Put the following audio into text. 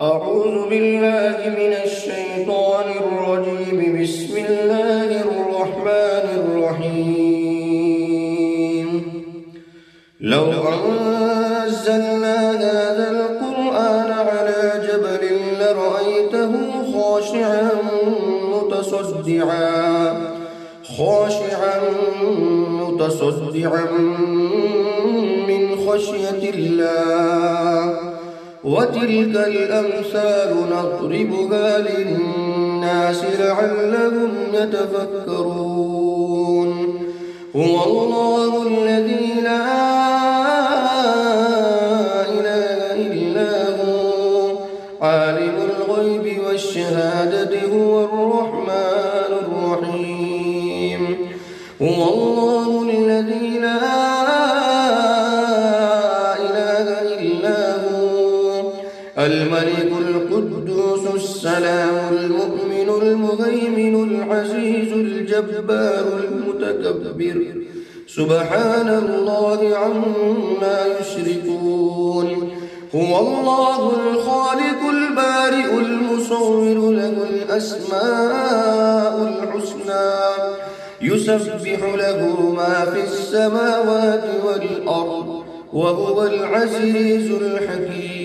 أعوذ بالله من الشيطان الرجيم. بسم الله الرحمن الرحيم. لو أنزلنا هذا القرآن على جبل لرأيته خاشعا متصدعا من خشية الله. وتلك الأمثال نضربها للناس لعلهم يتفكرون. هو الله الذي لا إله إلا هو عالم الغيب والشهادة هو الرحمن الرحيم. هو الله الذي لا الملك القدوس السلام المؤمن المهيمن العزيز الجبار المتكبر سبحان الله عما يشركون. هو الله الخالق البارئ المصور له الأسماء الحسنى يسبح له ما في السماوات والأرض وهو العزيز الحكيم.